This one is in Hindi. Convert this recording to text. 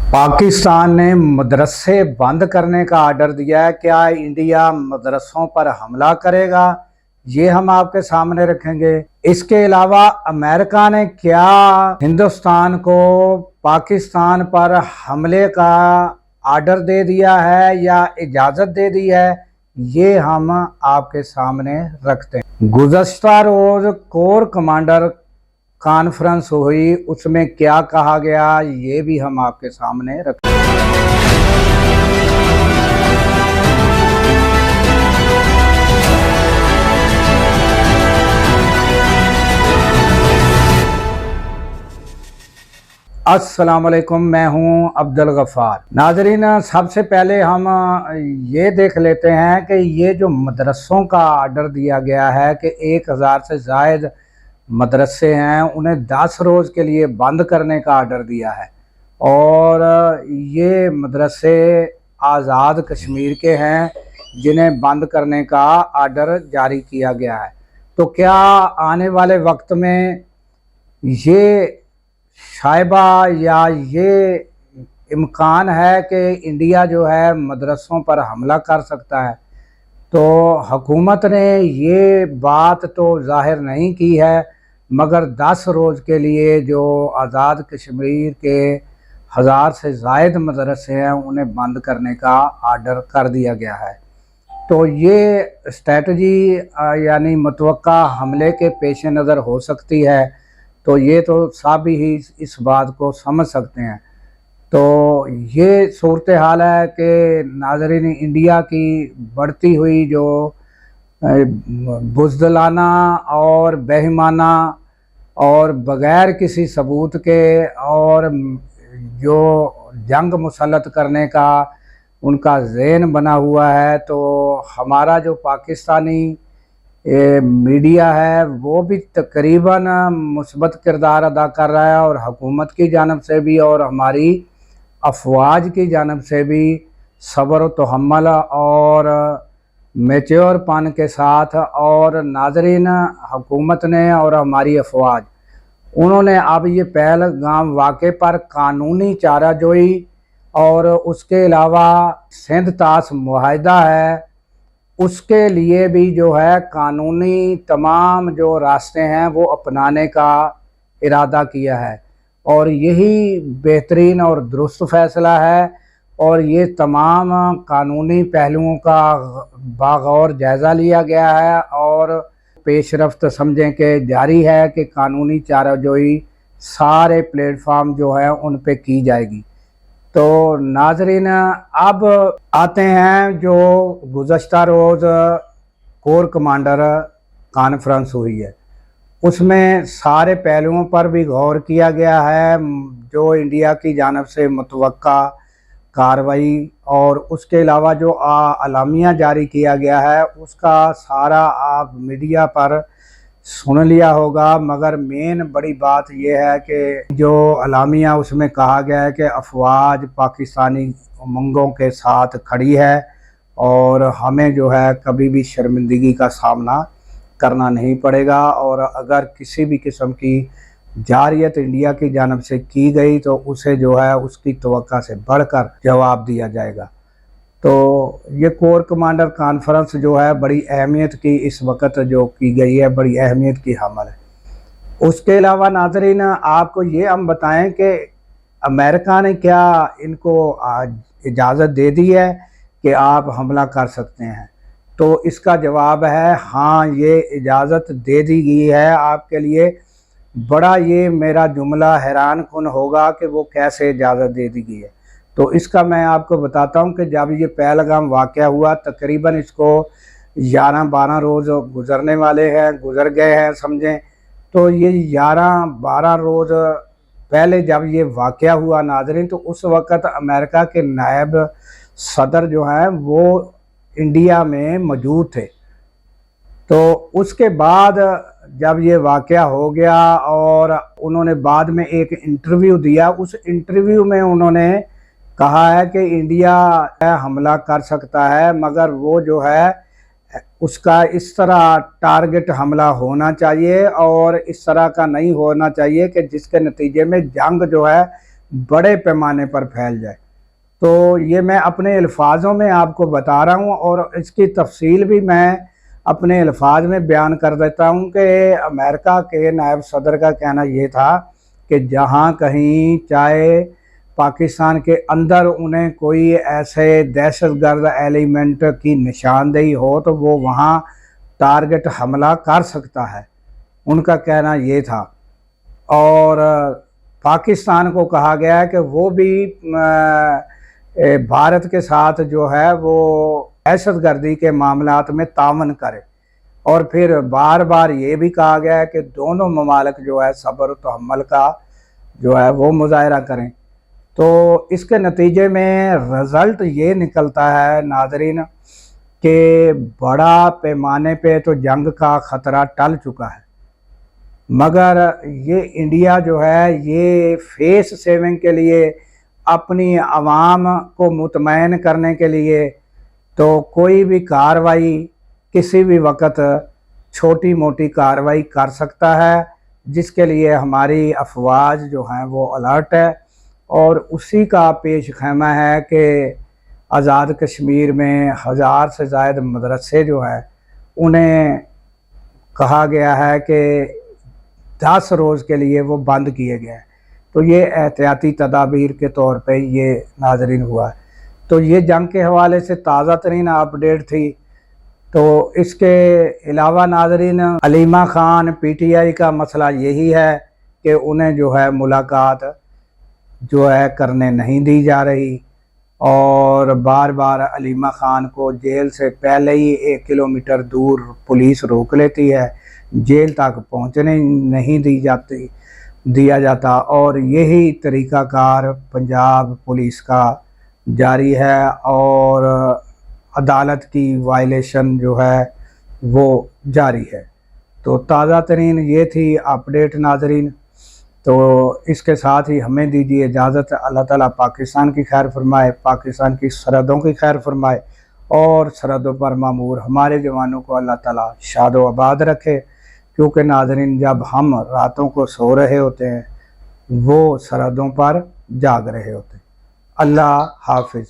पाकिस्तान ने मदरसे बंद करने का आर्डर दिया है। क्या इंडिया मदरसों पर हमला करेगा, ये हम आपके सामने रखेंगे। इसके अलावा अमेरिका ने क्या हिंदुस्तान को पाकिस्तान पर हमले का आर्डर दे दिया है या इजाज़त दे दी है, ये हम आपके सामने रखते हैं। गुज़श्ता रोज़ कोर कमांडर कॉन्फ्रेंस हुई, उसमें क्या कहा गया ये भी हम आपके सामने रखें। अस्सलाम वालेकुम, मैं हूं अब्दुल गफ़ार। नाज़रीन, सबसे पहले हम ये देख लेते हैं कि ये जो मदरसों का आर्डर दिया गया है कि 1000 से ज़ायद मदरसे हैं, उन्हें 10 रोज़ के लिए बंद करने का आर्डर दिया है। और ये मदरसे आज़ाद कश्मीर के हैं जिन्हें बंद करने का आर्डर जारी किया गया है। तो क्या आने वाले वक्त में ये शायबा या ये इम्कान है कि इंडिया जो है मदरसों पर हमला कर सकता है? तो हुकूमत ने ये बात तो ज़ाहिर नहीं की है, मगर 10 रोज़ के लिए जो आज़ाद कश्मीर के 1000 से ज़ायद मदरसे हैं उन्हें बंद करने का आर्डर कर दिया गया है। तो ये स्ट्रेटजी यानी मुतवक्का हमले के पेश नज़र हो सकती है। तो ये तो सभी ही इस बात को समझ सकते हैं। तो ये सूरत हाल है कि नाज़रीन, इंडिया की बढ़ती हुई जो बुज़दिलाना और बेईमाना और बग़ैर किसी सबूत के और जो जंग मुसल्लत करने का उनका ज़हन बना हुआ है, तो हमारा जो पाकिस्तानी मीडिया है वो भी तकरीबन मुस्बत किरदार अदा कर रहा है, और हुकूमत की जानब से भी और हमारी अफवाज की जानब से भी सब्र व तहम्मुल और मैच्योरपन के साथ। और नाज़रीन, हुकूमत ने और हमारी अफवाज उन्होंने अब ये पहलगाम वाक़े पर कानूनी चाराजोई और उसके अलावा सिंध ताश मुआहदा है उसके लिए भी जो है कानूनी तमाम जो रास्ते हैं वो अपनाने का इरादा किया है। और यही बेहतरीन और दुरुस्त फ़ैसला है, और ये तमाम कानूनी पहलुओं का बागौर जायज़ा लिया गया है और पेशरफ्त समझें कि जारी है कि कानूनी चाराजोई सारे प्लेटफार्म जो है उन पे की जाएगी। तो नाज़रीन, अब आते हैं जो गुज़श्ता रोज़ कोर कमांडर कॉन्फ्रेंस हुई है, उसमें सारे पहलुओं पर भी गौर किया गया है। जो इंडिया की जानब से मुतवक्का कार्रवाई और उसके अलावा जो अलामिया जारी किया गया है उसका सारा आप मीडिया पर सुन लिया होगा। मगर मेन बड़ी बात यह है कि जो अलामिया उसमें कहा गया है कि अफवाज पाकिस्तानी उमंगों के साथ खड़ी है और हमें जो है कभी भी शर्मिंदगी का सामना करना नहीं पड़ेगा, और अगर किसी भी किस्म की जारियत इंडिया की जानब से की गई तो उसे जो है उसकी तवक्का से बढ़कर जवाब दिया जाएगा। तो ये कोर कमांडर कॉन्फ्रेंस जो है बड़ी अहमियत की इस वक्त जो की गई है, बड़ी अहमियत की हमल है। उसके अलावा नाज़रीन, आपको ये हम बताएं कि अमेरिका ने क्या इनको आज इजाज़त दे दी है कि आप हमला कर सकते हैं? तो इसका जवाब है हाँ, ये इजाज़त दे दी गई है आपके लिए। बड़ा ये मेरा जुमला हैरान कुन होगा कि वो कैसे इजाज़त दे दी गई है। तो इसका मैं आपको बताता हूँ कि जब ये पहलगाम वाक़या हुआ, तकरीबन इसको 11-12 रोज़ गुज़रने वाले हैं, गुज़र गए हैं समझें। तो ये 11-12 रोज़ पहले जब ये वाक़या हुआ नाज़रीन, तो उस वक़्त अमेरिका के नायब सदर जो हैं वो इंडिया में मौजूद थे। तो उसके बाद जब ये वाक़या हो गया और उन्होंने बाद में एक इंटरव्यू दिया, उस इंटरव्यू में उन्होंने कहा है कि इंडिया हमला कर सकता है, मगर वो जो है उसका इस तरह टारगेट हमला होना चाहिए और इस तरह का नहीं होना चाहिए कि जिसके नतीजे में जंग जो है बड़े पैमाने पर फैल जाए। तो ये मैं अपने अल्फाजों में आपको बता रहा हूँ और इसकी तफसील भी मैं अपने अल्फाज में बयान कर देता हूँ कि अमेरिका के नायब सदर का कहना ये था कि जहाँ कहीं चाहे पाकिस्तान के अंदर उन्हें कोई ऐसे दहशतगर्द एलिमेंट की निशानदेही हो तो वो वहाँ टारगेट हमला कर सकता है, उनका कहना ये था। और पाकिस्तान को कहा गया है कि वो भी भारत के साथ जो है वो दहशतगर्दी के मामलात में तावन करे। और फिर बार बार ये भी कहा गया है कि दोनों ममालिक जो है सब्र तहम्मुल का जो है वो मुजाहरा करें। तो इसके नतीजे में रिज़ल्ट ये निकलता है नाज़रीन कि बड़ा पैमाने पे तो जंग का ख़तरा टल चुका है, मगर ये इंडिया जो है ये फेस सेविंग के लिए, अपनी आवाम को मुतमईन करने के लिए तो कोई भी कार्रवाई किसी भी वक्त छोटी मोटी कार्रवाई कर सकता है, जिसके लिए हमारी अफवाज जो हैं वो अलर्ट है। और उसी का पेश खैमा है कि आज़ाद कश्मीर में 1000 से ज़ायद मदरसे जो है उन्हें कहा गया है कि 10 रोज़ के लिए वो बंद किए गए हैं। तो ये एहतियाती तदाबीर के तौर पे ये नाज़रीन हुआ है। तो ये जंग के हवाले से ताज़ा तरीन अपडेट थी। तो इसके अलावा नाज़रीन अलीमा ख़ान PTI का मसला यही है कि उन्हें जो है मुलाकात जो है करने नहीं दी जा रही और बार बार अलीमा ख़ान को जेल से पहले ही 1 किलोमीटर दूर पुलिस रोक लेती है, जेल तक पहुंचने नहीं दिया जाता। और यही तरीक़ाकार पंजाब पुलिस का जारी है और अदालत की वायलेशन जो है वो जारी है। तो ताज़ा तरीन ये थी अपडेट नाज़रीन। तो इसके साथ ही हमें दीजिए इजाज़त। अल्लाह ताला पाकिस्तान की खैर फरमाए, पाकिस्तान की सरहदों की खैर फरमाए और सरहदों पर मामूर हमारे जवानों को अल्लाह ताला शादो आबाद रखे। क्योंकि नाज़रीन जब हम रातों को सो रहे होते हैं वो सरहदों पर जाग रहे होते हैं। अल्लाह हाफिज़।